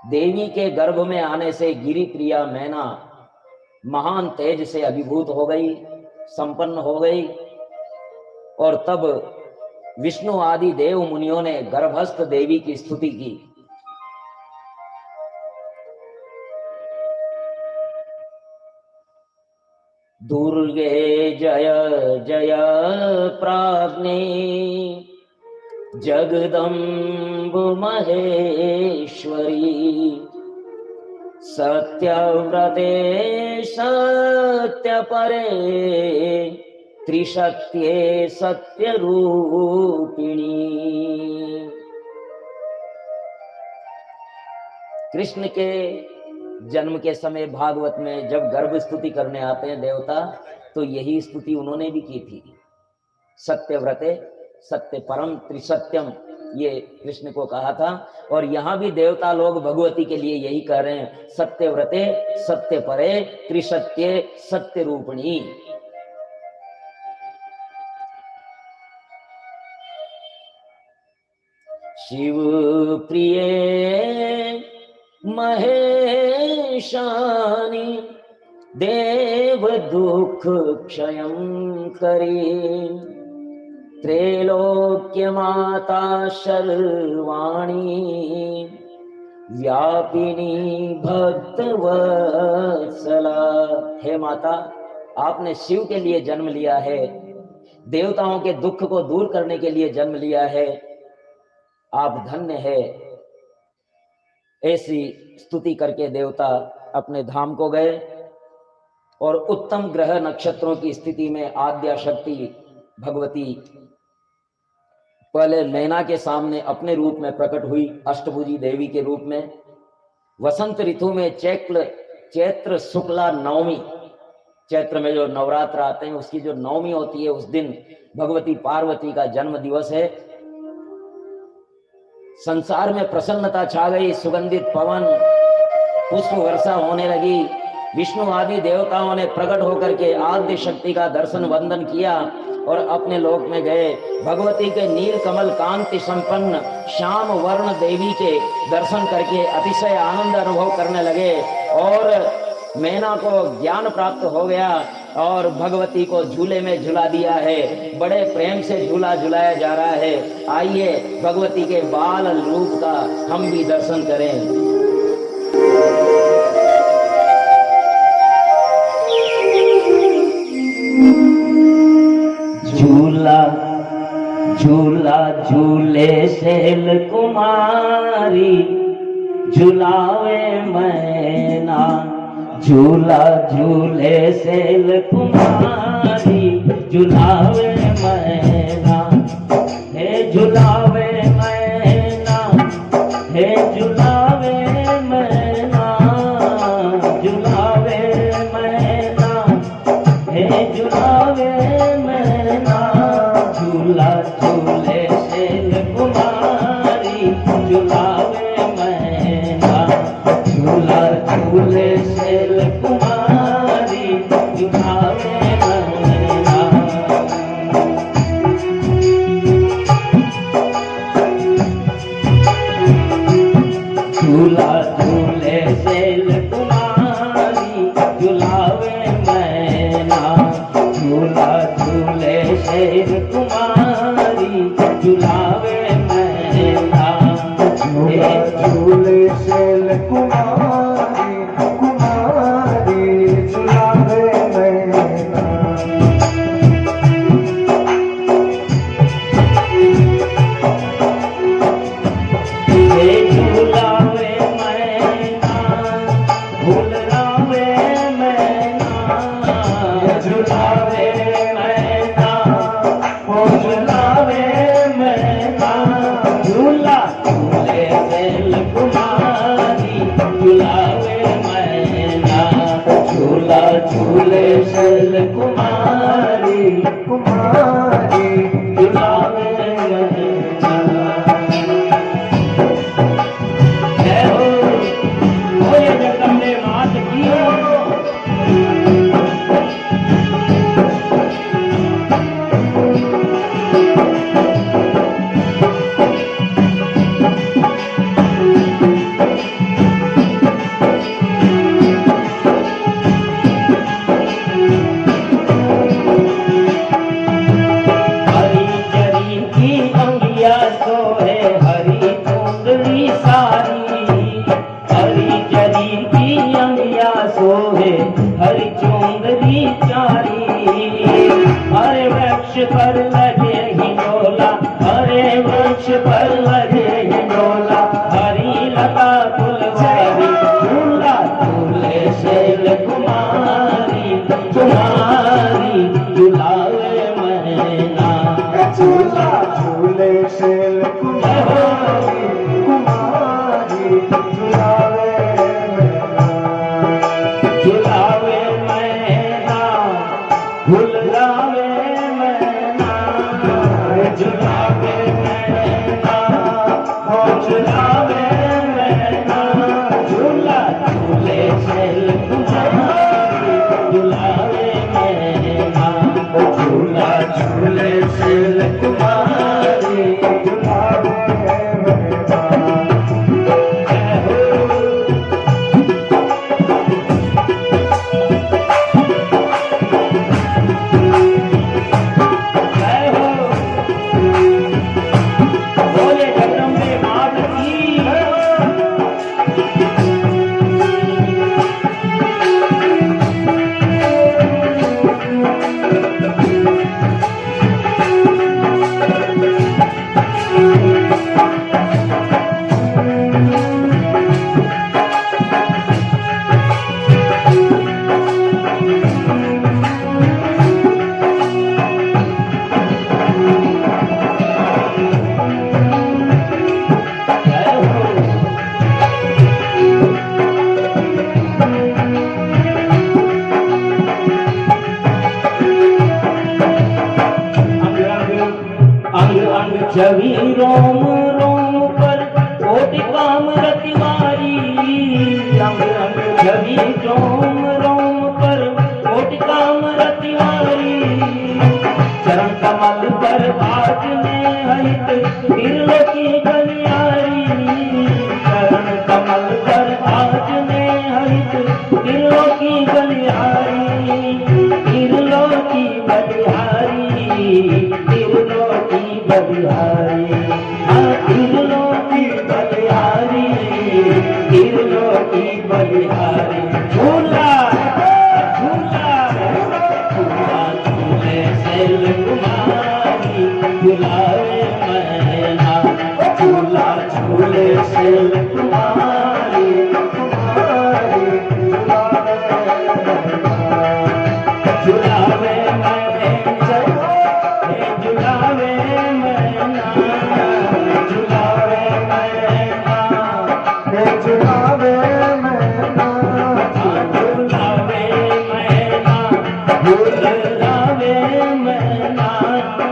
देवी के गर्भ में आने से गिरी प्रिया मैना महान तेज से अभिभूत हो गई, संपन्न हो गई। और तब विष्णु आदि देव मुनियों ने गर्भस्थ देवी की स्तुति की। दुर्गे जय जय प्राज्ञे जगदम्ब महेश्वरी सत्यव्रते सत्यपरे त्रिशक्त्ये सत्यरूपिणी। कृष्ण के जन्म के समय भागवत में जब गर्भ स्तुति करने आते हैं देवता, तो यही स्तुति उन्होंने भी की थी। सत्यव्रते सत्य परम त्रिसत्यम, ये कृष्ण को कहा था। और यहां भी देवता लोग भगवती के लिए यही कह रहे हैं, सत्यव्रते सत्य परे त्रिसत्ये सत्य रूपिणी। शिव प्रिये महेशानी देव दुख क्षयं करे त्रैलोक्य माता शर्वाणी व्यापिनी भक्तवत्सला। हे माता, आपने शिव के लिए जन्म लिया है, देवताओं के दुख को दूर करने के लिए जन्म लिया है, आप धन्य है। ऐसी स्तुति करके देवता अपने धाम को गए और उत्तम ग्रह नक्षत्रों की स्थिति में आद्या शक्ति भगवती पहले नैना के सामने अपने रूप में प्रकट हुई, अष्टभुजी देवी के रूप में। वसंत ऋतु में चैत्र शुक्ला नवमी, चैत्र में जो नवरात्र आते हैं उसकी जो नवमी होती है, उस दिन भगवती पार्वती का जन्म दिवस है। संसार में प्रसन्नता छा गई, सुगंधित पवन, पुष्प वर्षा होने लगी। विष्णु आदि देवताओं ने प्रकट होकर के आद्य शक्ति का दर्शन वंदन किया और अपने लोक में गए। भगवती के नील कमल कांति संपन्न श्याम वर्ण देवी के दर्शन करके अतिशय आनंद अनुभव करने लगे और मैना को ज्ञान प्राप्त हो गया और भगवती को झूले में झुला दिया है। बड़े प्रेम से झूला झुलाया जा रहा है। आइए भगवती के बाल रूप का हम भी दर्शन करें। झूला झूला झूले शैल कुमारी झुलावे मैना, झूला झूले शैल कुमारी झुलावे मैना। हे झुलावे मैना, हे झुलावे मैना, झुलावे मैना, हे झुलावे मैना। झूला झूले शैल कुमारी झुलावे मैना, झूला झूले शैल कुमारी झुलावे मैना। झूला झूले शैल कुमारी झुलावे मैना, झूला झूले शैल कुमारी झुलावे मैना। झूला झूले शैल कुमारी कुमारी झुलावे मैना। हे झुलावे मैना, झुलावे मैना, झुलावे मैना, झुलावे मैना। झूला झूले शैल कुमारी छवि रोम रोम पर कोटि काम रतिवारी, रंग रंग छवि रोम रोम पर कोटि काम रतिवारी, चरण कमल पर आज ने हित तिरलो की गलियारी, चरण कमल पर आज ने हित तिरलो की गलियारी, तिरलो की बलिहारी, तिरलो की बलिहारी, तिरलो की बलिहारी, तिरलो की बलिहारी। झूला झूला झूला झूले शैल कुमारी, झुलावे मैना, झूला झूले शैल कुमारी, झुलावे मैना, झुलावे मैना, झुलावे मैना, झुलावे मैना, झुलावे मैना, झुलावे मैना,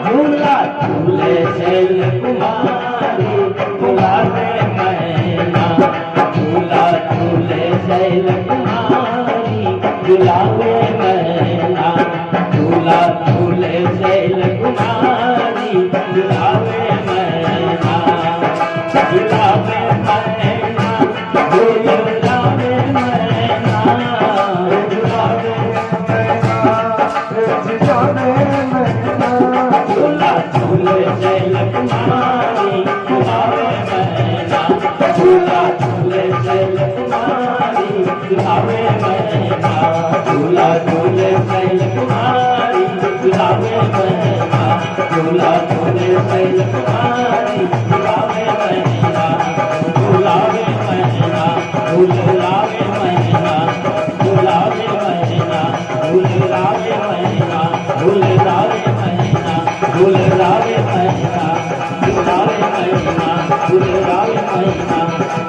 झूला झूले शैल कुमारी, झुलावे मैना, झूला झूले शैल कुमारी, झुलावे मैना, झूला झूले शैल कुमारी, झुलावे मैना, झुलावे मैना, झुलावे मैना, झुलावे मैना, झूला झूले शैल कुमारी, झुलावे मैना, झूला झूले शैल कुमारी, झुलावे मैना, झूला झूले शैल कुमारी, झुलावे मैना, झूला झूले शैल कुमारी, झुलावे मैना, झुलावे मैना, झुलावे मैना, झुलावे मैना, झुलावे मैना, झुलावे मैना, झुलावे मैना, झुलावे मैना, झुलावे मैना,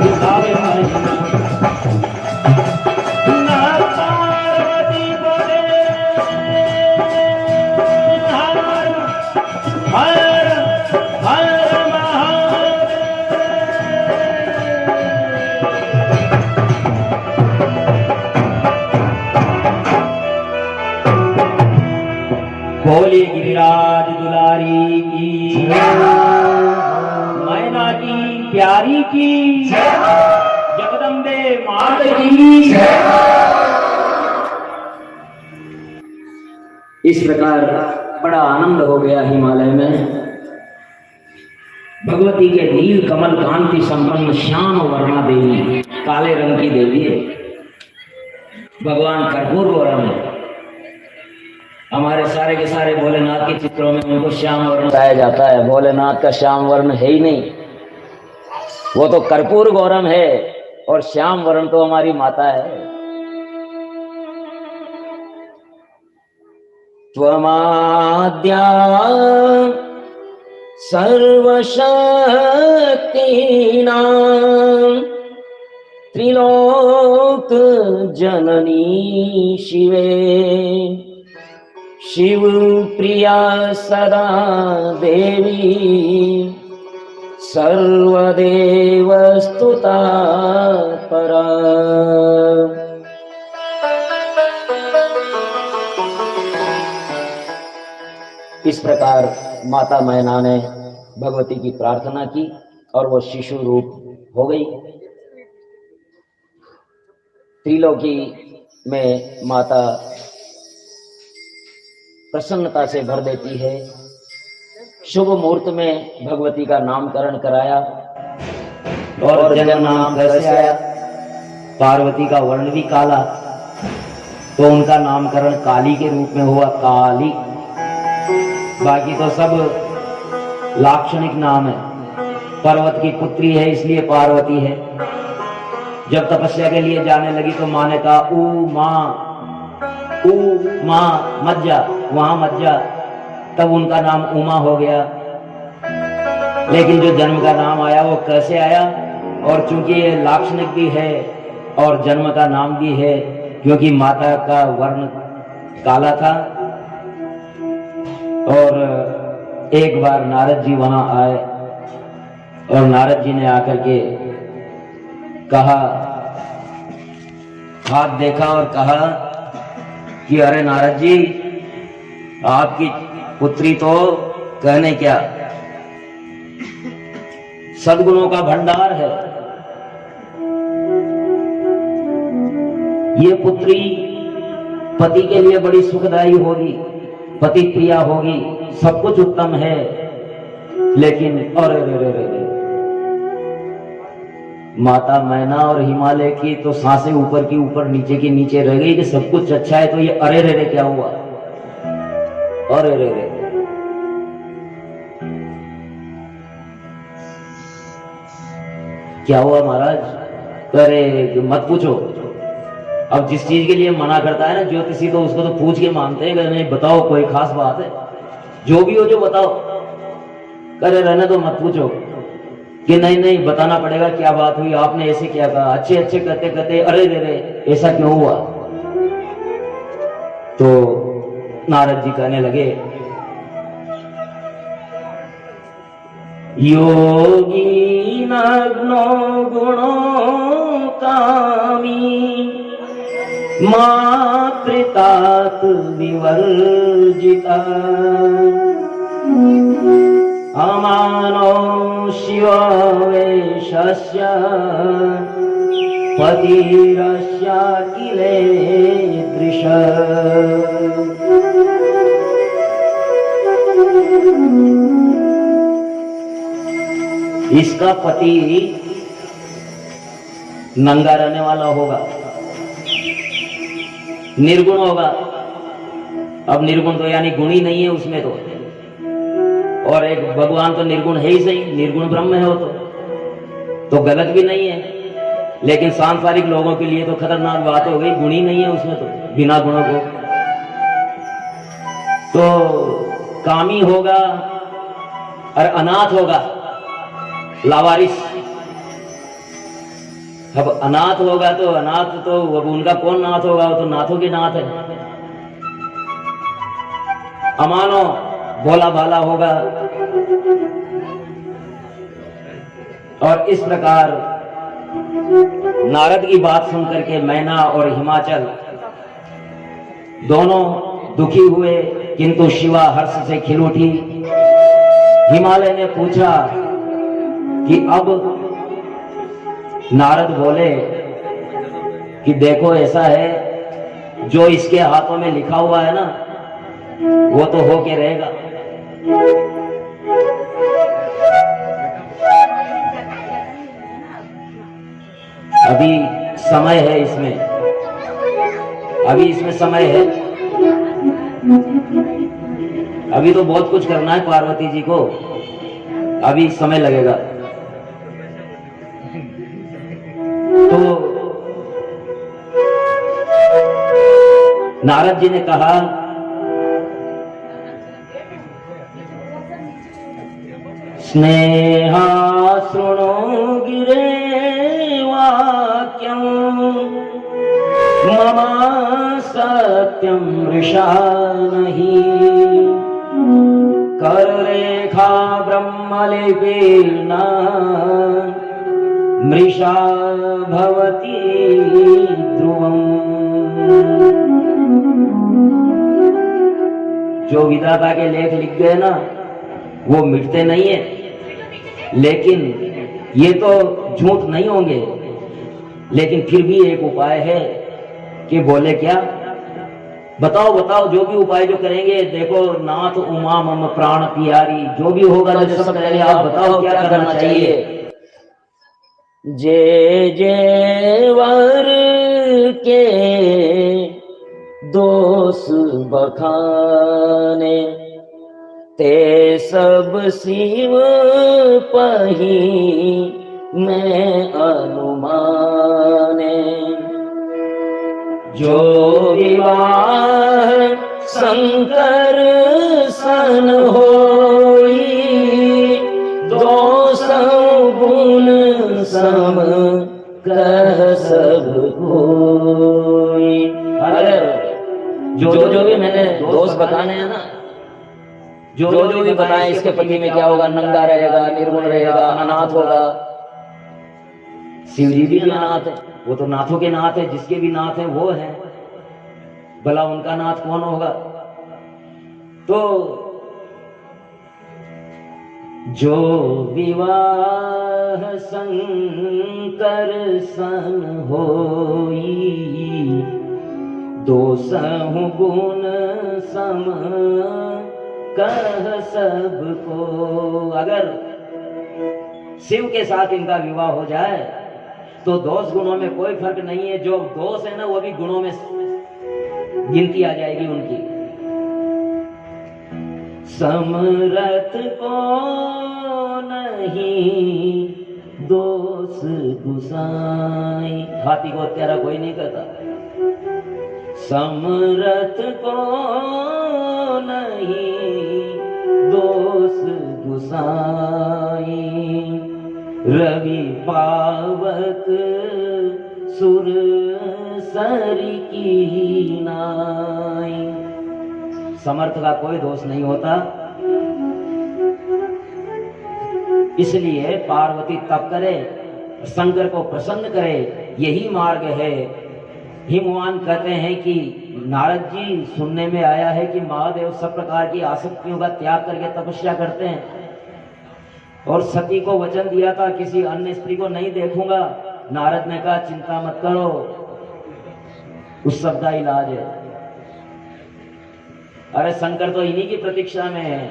झुलावे मैना। बोले गिरिराज दुलारी की, मैना की प्यारी की, जगदम्बे मात की। इस प्रकार बड़ा आनंद हो गया हिमालय में। भगवती के नील कमल कांति संपन्न श्याम वर्णा देवी, काले रंग की देवी है। भगवान कर्पूर गौरम है। हमारे सारे के सारे भोलेनाथ के चित्रों में उनको श्याम वर्ण बताया जाता है। भोलेनाथ का श्याम वर्ण है ही नहीं, वो तो कर्पूर गौरम है और श्याम वर्ण तो हमारी माता है। त्वमाद्या सर्वशक्तीनां त्रिलोक जननी शिवे शिव प्रिया सदा देवी सर्वदेव स्तुता परा। इस प्रकार माता मैना ने भगवती की प्रार्थना की और वो शिशु रूप हो गई। त्रिलोकी में माता प्रसन्नता से भर देती है। शुभ मुहूर्त में भगवती का नामकरण कराया और जन्म नाम कैसे आया, पार्वती का वर्ण भी काला, तो उनका नामकरण काली के रूप में हुआ, काली। बाकी तो सब लाक्षणिक नाम है। पर्वत की पुत्री है इसलिए पार्वती है। जब तपस्या के लिए जाने लगी तो माँ ने कहा ऊ माँ मत जा, वहां मत जा, तब उनका नाम उमा हो गया। लेकिन जो जन्म का नाम आया वो कैसे आया, और चूंकि ये लाक्षणिक भी है और जन्म का नाम भी है, क्योंकि माता का वर्ण काला था। और एक बार नारद जी वहां आए और नारद जी ने आकर के कहा, हाथ देखा और कहा कि अरे नारद जी, आपकी पुत्री तो कहने क्या, सद्गुणों का भंडार है। ये पुत्री पति के लिए बड़ी सुखदायी होगी, पति प्रिया होगी, सब कुछ उत्तम है। लेकिन अरे माता मैना और हिमालय की तो सांसें ऊपर की ऊपर नीचे की नीचे रह गई कि सब कुछ अच्छा है, तो ये अरे रे क्या हुआ, अरे रे क्या हुआ महाराज। अरे मत पूछो। अब जिस चीज के लिए मना करता है ना ज्योतिषी, तो उसको तो पूछ के मानते हैं। नहीं बताओ कोई खास बात है, जो भी हो जो बताओ। करे रहने तो मत पूछो कि नहीं बताना पड़ेगा क्या बात हुई, आपने ऐसे क्या कहा। अच्छे करते करते अरे रे ऐसा क्यों हुआ। तो नारद जी कहने लगे, योगी नग्नो गुणों कामी मातृतात विवर्जिता अमानो शिववेशस्य पतिरस्य किलेदृश। इसका पति नंगा रहने वाला होगा, निर्गुण होगा। अब निर्गुण तो यानी गुण ही नहीं है उसमें तो, और एक भगवान तो निर्गुण है ही सही, निर्गुण ब्रह्म है वो तो गलत भी नहीं है। लेकिन सांसारिक लोगों के लिए तो खतरनाक बात हो गई, गुण ही नहीं है उसमें तो, बिना गुणों को। तो कामी होगा और अनाथ होगा, लावारिस। अब अनाथ होगा तो अनाथ तो अब उनका कौन नाथ होगा, वो तो नाथों के नाथ है। अमानो भोला भाला होगा। और इस प्रकार नारद की बात सुनकर के मैना और हिमाचल दोनों दुखी हुए, किंतु शिवा हर्ष से खिल उठी। हिमालय ने पूछा कि अब नारद बोले कि देखो ऐसा है, जो इसके हाथों में लिखा हुआ है ना वो तो होके रहेगा। अभी समय है इसमें, अभी इसमें समय है। अभी तो बहुत कुछ करना है पार्वती जी को, अभी समय लगेगा। तो नारद जी ने कहा, स्नेहा शृणु गिरे वाच वाक्यं मम सत्यं मृषा नहि कररेखा ब्रह्मलिपिर्न मृषा भवति ध्रुवम्। जो विधाता के लेख लिख गए ना वो मिटते नहीं है, लेकिन ये तो झूठ नहीं होंगे। लेकिन फिर भी एक उपाय है कि बोले क्या, बताओ बताओ जो भी उपाय जो करेंगे, देखो नाथ उमा मम प्राण प्यारी, जो भी होगा जो सब करेंगे, आप बताओ क्या करना चाहिए। जे जे वर के दोष बखाने ते सब शिव पही मैं अनुमाने। जो विवाह शंकर सन होई दोष गुण सम कह सब कोई। अरे जो जो भी मैंने दोष बताने हैं ना, जो जो भी बताए इसके पति में क्या होगा, नंगा रहेगा, निर्गुण रहेगा, अनाथ होगा। शिव जी भी अनाथ है, वो तो नाथों के नाथ है, जिसके भी नाथ है वो है, भला उनका नाथ कौन होगा। तो जो विवाह शंकर सन होई दोसहु गुण सम कह सबको। अगर शिव के साथ इनका विवाह हो जाए तो दोष गुणों में कोई फर्क नहीं है, जो दोष है ना वो भी गुणों में गिनती आ जाएगी उनकी। समरथ को नहीं दोष गुसाई, हाथी को हत्यारा कोई नहीं करता। समरथ को नहीं दोष गुसाई रवि पावक सुर सरी की नाई। समर्थ का कोई दोष नहीं होता, इसलिए पार्वती तप करे, शंकर को प्रसन्न करे, यही मार्ग है। हिमवान कहते हैं कि नारद जी सुनने में आया है कि महादेव सब प्रकार की आसक्तियों का त्याग करके तपस्या करते हैं, और सती को वचन दिया था किसी अन्य स्त्री को नहीं देखूंगा। नारद ने कहा चिंता मत करो, उस सब का इलाज है। अरे शंकर तो इन्हीं की प्रतीक्षा में है,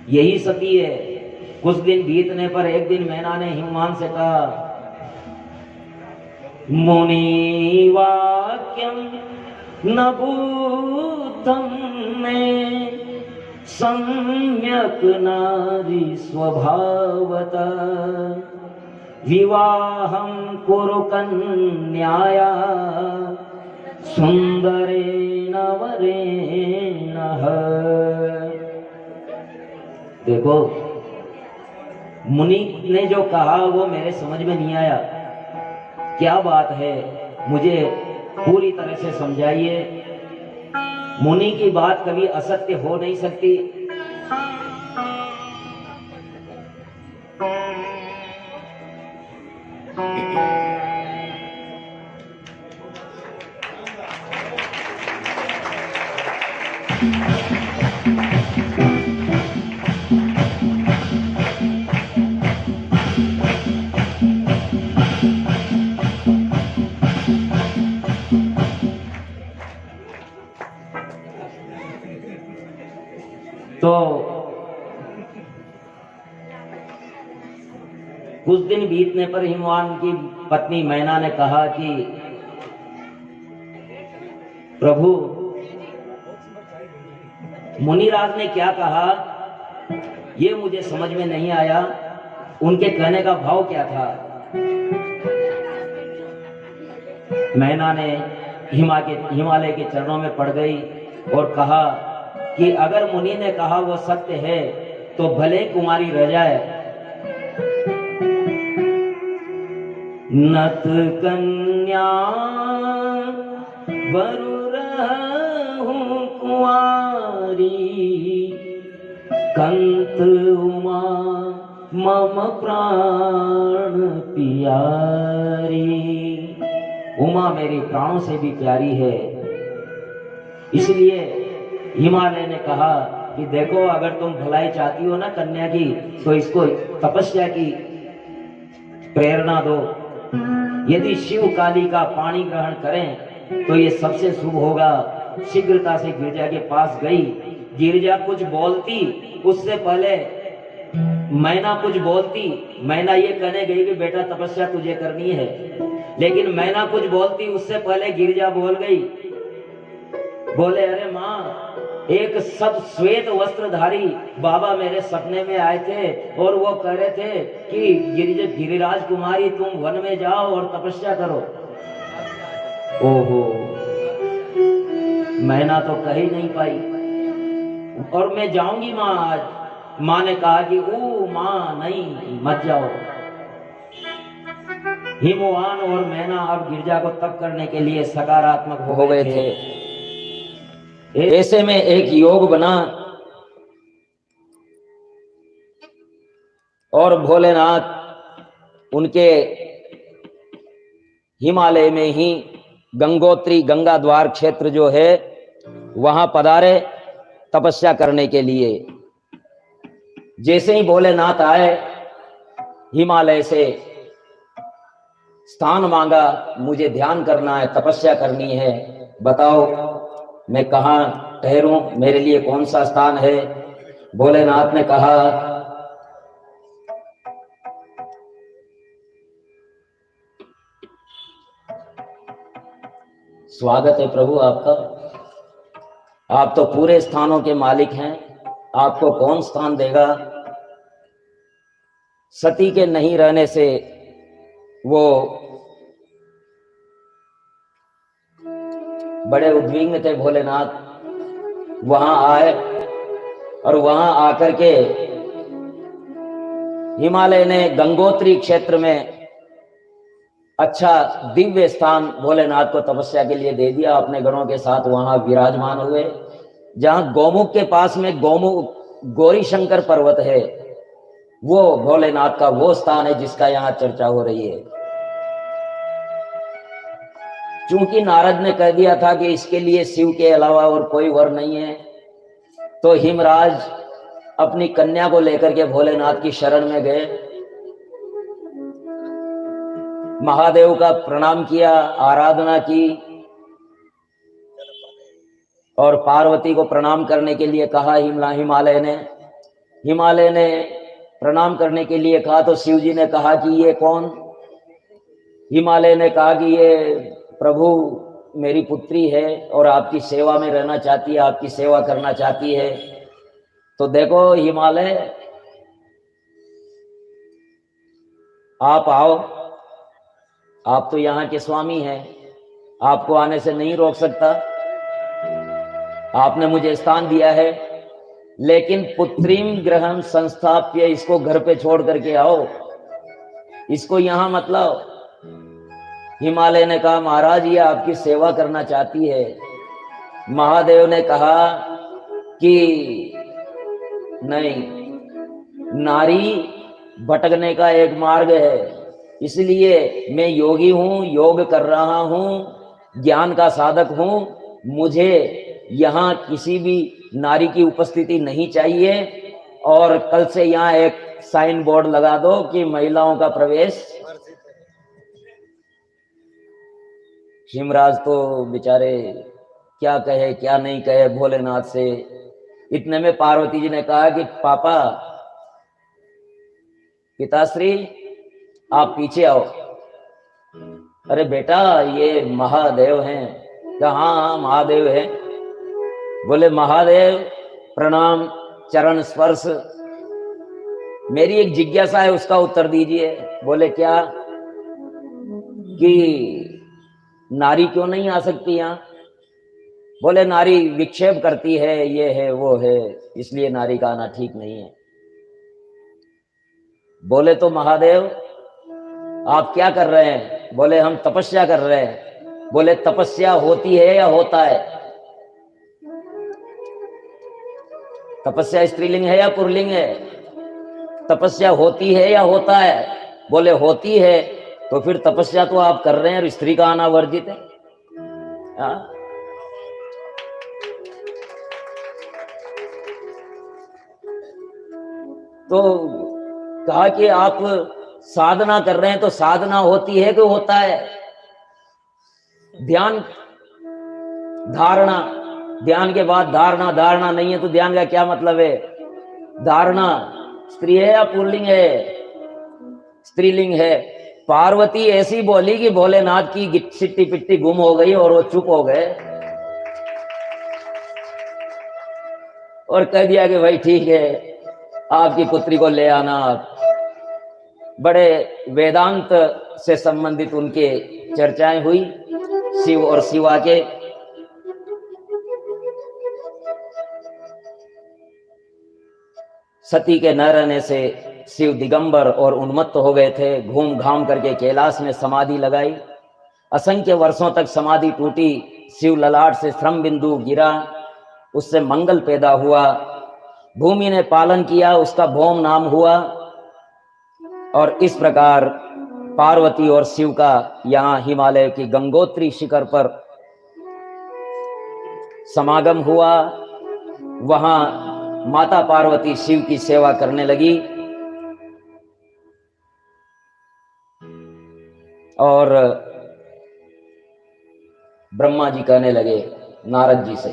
यही सती है। कुछ दिन बीतने पर एक दिन मैना ने हिमवान से कहा, मुनि वाक्यम न बुद्धम में सम्यक नारी स्वभावता विवाहं कुरु कन्याया सुंदरेण वरेण। देखो मुनि ने जो कहा वो मेरे समझ में नहीं आया, क्या बात है, मुझे पूरी तरह से समझाइए। मुनि की बात कभी असत्य हो नहीं सकती। तो कुछ दिन बीतने पर हिमवान की पत्नी मैना ने कहा कि प्रभु मुनिराज ने क्या कहा ये मुझे समझ में नहीं आया, उनके कहने का भाव क्या था। मैना ने हिमालय के चरणों में पड़ गई और कहा कि अगर मुनि ने कहा वो सत्य है तो भले कुमारी रह जाए, नत कन्या वरु रहूं कुंवारी, कंत उमा मम प्राण प्यारी। उमा मेरी प्राणों से भी प्यारी है। इसलिए हिमालय ने कहा कि देखो, अगर तुम भलाई चाहती हो ना कन्या की, तो इसको तपस्या की प्रेरणा दो। यदि शिव काली का पानी ग्रहण करें तो ये सबसे शुभ होगा। शीघ्रता से गिरजा के पास गई। गिरजा कुछ बोलती उससे पहले मैना कुछ बोलती। मैना ये कहने गई कि बेटा तपस्या तुझे करनी है, लेकिन मैना कुछ बोलती उससे पहले गिरजा बोल गई। बोले, अरे माँ, एक सब श्वेत वस्त्रधारी बाबा मेरे सपने में आए थे और वो कह रहे थे कि गिरिराज कुमारी तुम वन में जाओ और तपस्या करो। ओहो, मैना तो कह ही नहीं पाई। और मैं जाऊंगी माँ आज। माँ ने कहा कि ओ माँ नहीं, मत जाओ। हिमवान और मैना अब गिरजा को तप करने के लिए सकारात्मक हो गए थे। ऐसे में एक योग बना और भोलेनाथ उनके हिमालय में ही गंगोत्री गंगा द्वार क्षेत्र जो है वहां पधारे तपस्या करने के लिए। जैसे ही भोलेनाथ आए, हिमालय से स्थान मांगा, मुझे ध्यान करना है, तपस्या करनी है, बताओ मैं कहाँ ठहरूं, मेरे लिए कौन सा स्थान है। भोलेनाथ ने कहा, स्वागत है प्रभु आपका, आप तो पूरे स्थानों के मालिक हैं, आपको कौन स्थान देगा। सती के नहीं रहने से वो बड़े उद्विग्न थे। भोलेनाथ वहां आए और वहां आकर के हिमालय ने गंगोत्री क्षेत्र में अच्छा दिव्य स्थान भोलेनाथ को तपस्या के लिए दे दिया। अपने गणों के साथ वहां विराजमान हुए। जहां गौमुख के पास में गौरी शंकर पर्वत है, वो भोलेनाथ का वो स्थान है जिसका यहाँ चर्चा हो रही है। चूंकि नारद ने कह दिया था कि इसके लिए शिव के अलावा और कोई वर नहीं है, तो हिमराज अपनी कन्या को लेकर के भोलेनाथ की शरण में गए। महादेव का प्रणाम किया, आराधना की और पार्वती को प्रणाम करने के लिए कहा। हिमालय ने प्रणाम करने के लिए कहा तो शिव जी ने कहा कि ये कौन। हिमालय ने कहा कि ये प्रभु मेरी पुत्री है और आपकी सेवा में रहना चाहती है, आपकी सेवा करना चाहती है। तो देखो हिमालय, आप आओ, आप तो यहाँ के स्वामी हैं, आपको आने से नहीं रोक सकता। आपने मुझे स्थान दिया है, लेकिन पुत्रीम गृहम संस्थाप्य, इसको घर पे छोड़ करके आओ, इसको यहां मत लाओ। हिमालय ने कहा, महाराज ये आपकी सेवा करना चाहती है। महादेव ने कहा कि नहीं, नारी भटकने का एक मार्ग है, इसलिए मैं योगी हूं, योग कर रहा हूं, ज्ञान का साधक हूं, मुझे यहाँ किसी भी नारी की उपस्थिति नहीं चाहिए। और कल से यहाँ एक साइन बोर्ड लगा दो कि महिलाओं का प्रवेश। हिमराज तो बेचारे क्या कहे क्या नहीं कहे भोलेनाथ से। इतने में पार्वती जी ने कहा कि पापा, पिताश्री आप पीछे आओ। अरे बेटा, ये महादेव हैं। कहा हाँ महादेव है। बोले महादेव प्रणाम, चरण स्पर्श। मेरी एक जिज्ञासा है, उसका उत्तर दीजिए। बोले क्या? कि नारी क्यों नहीं आ सकती यहाँ? बोले नारी विक्षेप करती है, ये है वो है, इसलिए नारी का आना ठीक नहीं है। बोले तो महादेव आप क्या कर रहे हैं? बोले हम तपस्या कर रहे हैं। बोले तपस्या होती है या होता है? तपस्या स्त्रीलिंग है या पुल्लिंग है? तपस्या होती है या होता है? बोले होती है। तो फिर तपस्या तो आप कर रहे हैं और स्त्री का आना वर्जित है। हाँ? तो कहा कि आप साधना कर रहे हैं, तो साधना होती है कि होता है? ध्यान, धारणा, ध्यान के बाद धारणा, धारणा नहीं है तो ध्यान का क्या मतलब है? धारणा स्त्री है या पुल्लिंग है? स्त्रीलिंग है। पार्वती ऐसी बोली कि भोलेनाथ की सिट्टी पिट्टी गुम हो गई और वो चुप हो गए और कह दिया कि भाई ठीक है, आपकी पुत्री को ले आना। बड़े वेदांत से संबंधित उनके चर्चाएं हुई, शिव और शिवा के। सती के न रहने से शिव दिगंबर और उन्मत्त हो गए थे। घूम घाम करके कैलाश में समाधि लगाई। असंख्य वर्षों तक समाधि टूटी। शिव ललाट से श्रम बिंदु गिरा, उससे मंगल पैदा हुआ। भूमि ने पालन किया, उसका भौम नाम हुआ। और इस प्रकार पार्वती और शिव का यहाँ हिमालय की गंगोत्री शिखर पर समागम हुआ। वहां माता पार्वती शिव की सेवा करने लगी और ब्रह्मा जी कहने लगे नारद जी से,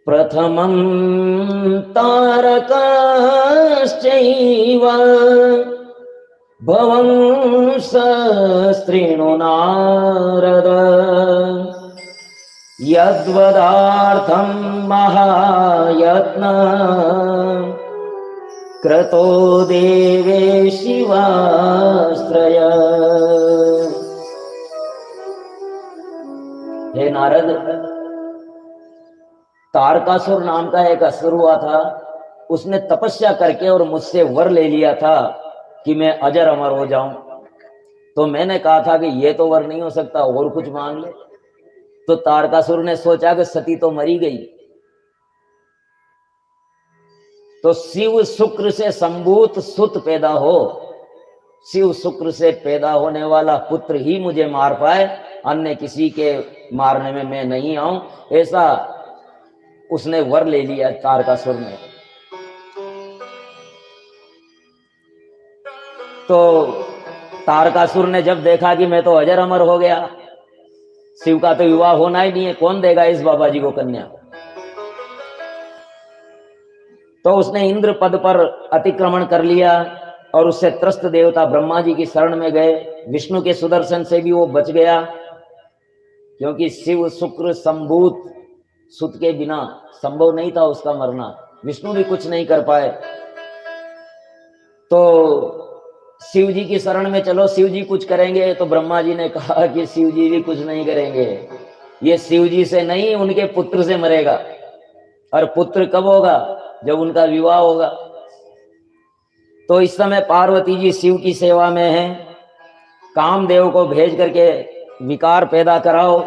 प्रथमं तारकश्चैव भवंस स्त्रीणु नारद, यद्वदार्थं महायत्न क्रतो देवे शिवाश्रय। हे नारद, तारकासुर नाम का एक असुर हुआ था। उसने तपस्या करके और मुझसे वर ले लिया था कि मैं अजर अमर हो जाऊं। तो मैंने कहा था कि ये तो वर नहीं हो सकता, और कुछ मांग ले। तो तारकासुर ने सोचा कि सती तो मरी गई, तो शिव शुक्र से संभूत सुत पैदा हो, शिव शुक्र से पैदा होने वाला पुत्र ही मुझे मार पाए, अन्य किसी के मारने में मैं नहीं आऊं। ऐसा उसने वर ले लिया तारकासुर ने। तो तारकासुर ने जब देखा कि मैं तो अजर अमर हो गया, शिव का तो विवाह होना ही नहीं है, कौन देगा इस बाबा जी को कन्या? तो उसने इंद्र पद पर अतिक्रमण कर लिया और उससे त्रस्त देवता ब्रह्मा जी की शरण में गए। विष्णु के सुदर्शन से भी वो बच गया, क्योंकि शिव शुक्र संभूत सुत के बिना संभव नहीं था उसका मरना। विष्णु भी कुछ नहीं कर पाए। तो शिव जी की शरण में चलो, शिव जी कुछ करेंगे। तो ब्रह्मा जी ने कहा कि शिव जी भी कुछ नहीं करेंगे, ये शिव जी से नहीं उनके पुत्र से मरेगा। और पुत्र कब होगा? जब उनका विवाह होगा। तो इस समय पार्वती जी शिव की सेवा में हैं। कामदेव को भेज करके विकार पैदा कराओ।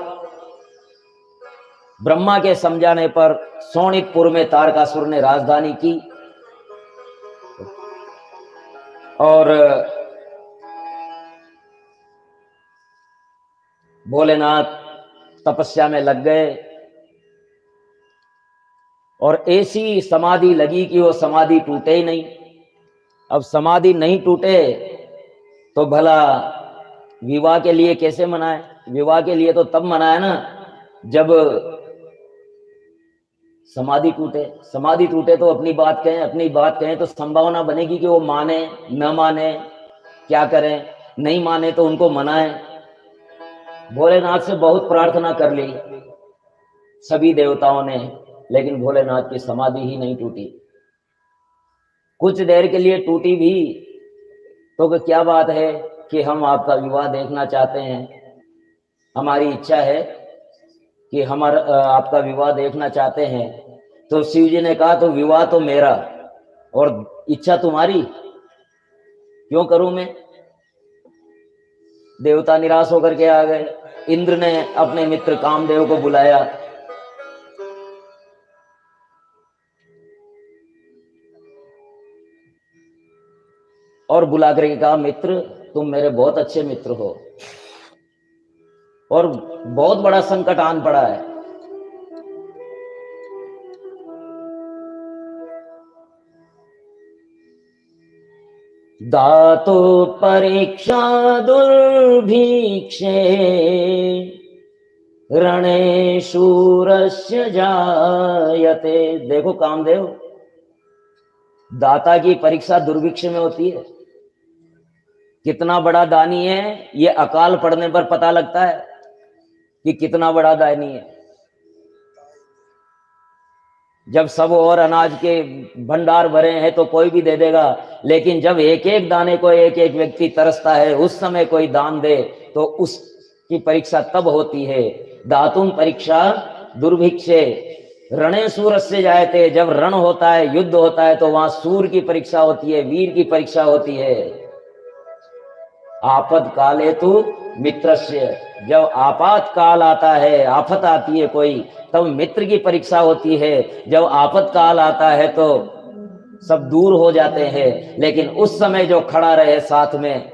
ब्रह्मा के समझाने पर सोनितपुर में तारकासुर ने राजधानी की और भोलेनाथ तपस्या में लग गए और ऐसी समाधि लगी कि वो समाधि टूटे ही नहीं। अब समाधि नहीं टूटे तो भला विवाह के लिए कैसे मनाए? विवाह के लिए तो तब मनाए ना जब समाधि टूटे। समाधि टूटे तो अपनी बात कहें, अपनी बात कहें तो संभावना बनेगी कि वो माने न माने, क्या करें। नहीं माने तो उनको मनाएं। भोलेनाथ से बहुत प्रार्थना कर ली सभी देवताओं ने, लेकिन भोलेनाथ की समाधि ही नहीं टूटी। कुछ देर के लिए टूटी भी तो क्या बात है कि हम आपका विवाह देखना चाहते हैं, हमारी इच्छा है कि आपका विवाह देखना चाहते हैं। तो शिव जी ने कहा तो विवाह तो मेरा और इच्छा तुम्हारी। क्यों करूं मैं? देवता निराश होकर के आ गए। इंद्र ने अपने मित्र कामदेव को बुलाया। और बुला करके कहा, मित्र तुम मेरे बहुत अच्छे मित्र हो और बहुत बड़ा संकट आन पड़ा है। दातो परीक्षा दुर्भिक्षे रणे शूरस्य जायते। देखो कामदेव, दाता की परीक्षा दुर्भिक्ष में होती है। कितना बड़ा दानी है ये अकाल पड़ने पर पता लगता है कि कितना बड़ा दानी है। जब सब और अनाज के भंडार भरे हैं तो कोई भी दे देगा, लेकिन जब एक एक दाने को एक एक व्यक्ति तरसता है उस समय कोई दान दे तो उसकी परीक्षा तब होती है। दातुम परीक्षा दुर्भिक्षे रणे सूर से जायते। जब रण होता है, युद्ध होता है, तो वहां सूर की परीक्षा होती है, वीर की परीक्षा होती है। आपद काले तु मित्रस्य, जब आपात काल आता है, आफत आती है कोई, तब मित्र की परीक्षा होती है। जब आफत काल आता है तो सब दूर हो जाते हैं, लेकिन उस समय जो खड़ा रहे साथ में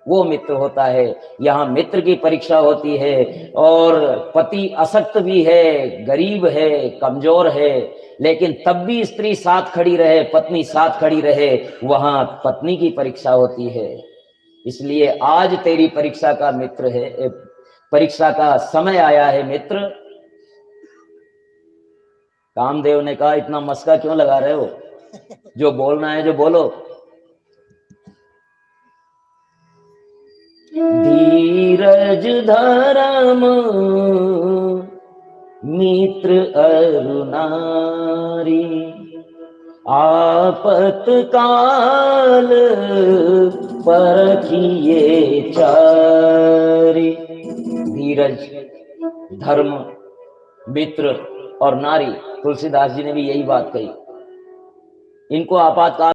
वो मित्र होता है। यहाँ मित्र की परीक्षा होती है। और पति असक्त भी है, गरीब है, कमजोर है, लेकिन तब भी स्त्री साथ खड़ी रहे, पत्नी साथ खड़ी रहे, वहां पत्नी की परीक्षा होती है। इसलिए आज तेरी परीक्षा का मित्र है, परीक्षा का समय आया है मित्र। कामदेव ने कहा, इतना मस्का क्यों लगा रहे हो, जो बोलना है जो बोलो। धीरज धर्म मित्र अरुणारी, आपत काल परखिए चारी। धीरज, धर्म, मित्र और नारी, तुलसीदास जी ने भी यही बात कही। इनको आपातकाल